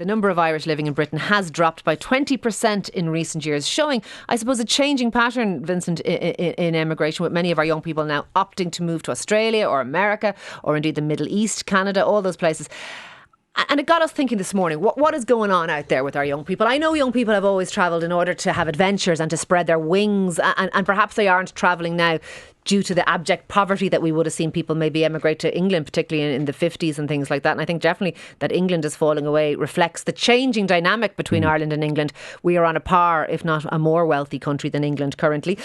The number of Irish living in Britain has dropped by 20% in recent years, showing, I suppose, a changing pattern, Vincent, in emigration, with many of our young people now opting to move to Australia or America or indeed the Middle East, Canada, all those places. And it got us thinking this morning, what is going on out there with our young people? I know young people have always travelled in order to have adventures and to spread their wings, and perhaps they aren't travelling now due to the abject poverty that we would have seen people maybe emigrate to England, particularly in the 50s and things like that. And I think definitely that England is falling away reflects the changing dynamic between Ireland and England. We are on a par, if not a more wealthy country than England currently.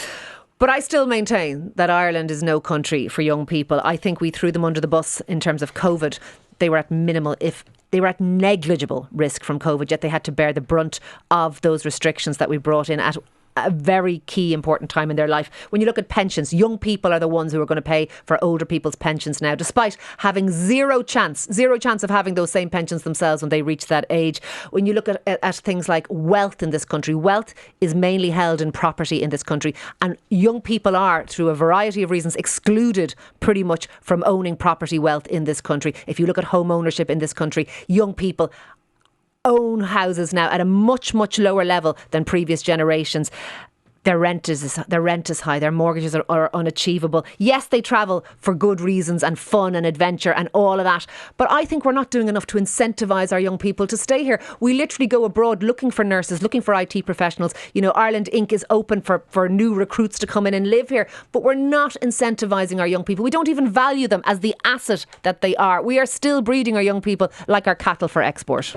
But I still maintain that Ireland is no country for young people. I think we threw them under the bus in terms of COVID. They were at minimal, if they were at negligible risk from COVID, yet they had to bear the brunt of those restrictions that we brought in at a very key important time in their life. When you look at pensions, young people are the ones who are going to pay for older people's pensions now, despite having zero chance of having those same pensions themselves when they reach that age. When you look at things like wealth in this country, wealth is mainly held in property in this country, and young people are, through a variety of reasons, excluded pretty much from owning property wealth in this country. If you look at home ownership in this country, young people own houses now at a much, much lower level than previous generations. Their rent is high, their mortgages are unachievable. Yes, they travel for good reasons and fun and adventure and all of that, but I think we're not doing enough to incentivise our young people to stay here. We literally go abroad looking for nurses, looking for IT professionals. You know, Ireland Inc. is open for new recruits to come in and live here, but we're not incentivising our young people. We don't even value them as the asset that they are. We are still breeding our young people like our cattle for export.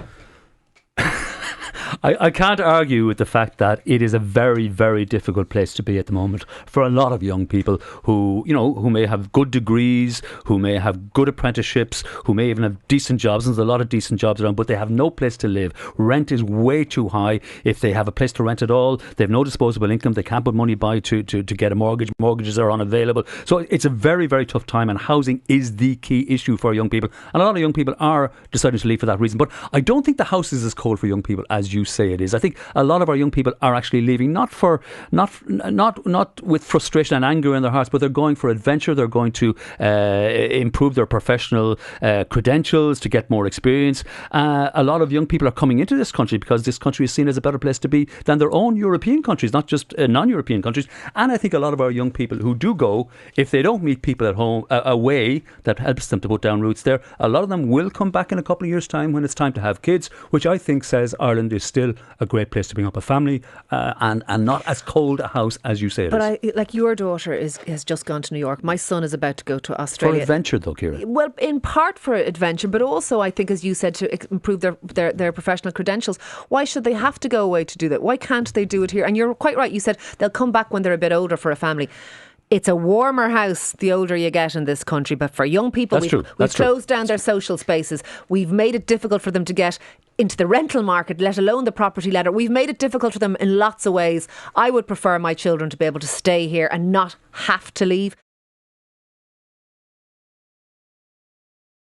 I can't argue with the fact that it is a very, very difficult place to be at the moment for a lot of young people who may have good degrees, who may have good apprenticeships, who may even have decent jobs. And there's a lot of decent jobs around, but they have no place to live. Rent is way too high. If they have a place to rent at all, they have no disposable income. They can't put money by to get a mortgage. Mortgages are unavailable. So it's a very, very tough time, and housing is the key issue for young people. And a lot of young people are deciding to leave for that reason. But I don't think the house is as cold for young people as you say it is. I think a lot of our young people are actually leaving not with frustration and anger in their hearts, but they're going for adventure. They're going to improve their professional credentials to get more experience. A lot of young people are coming into this country because this country is seen as a better place to be than their own European countries, not just non-European countries. And I think a lot of our young people who do go, if they don't meet people at home away that helps them to put down roots there, a lot of them will come back in a couple of years' time when it's time to have kids, which I think says Ireland is still a great place to bring up a family, and not as cold a house as you say it is. But like your daughter has just gone to New York. My son is about to go to Australia. For adventure though, Ciara. Well, in part for adventure, but also I think, as you said, to improve their professional credentials. Why should they have to go away to do that? Why can't they do it here? And you're quite right. You said they'll come back when they're a bit older for a family. It's a warmer house the older you get in this country, but for young people, we've closed down their social spaces. We've made it difficult for them to get into the rental market, let alone the property ladder. We've made it difficult for them in lots of ways. I would prefer my children to be able to stay here and not have to leave.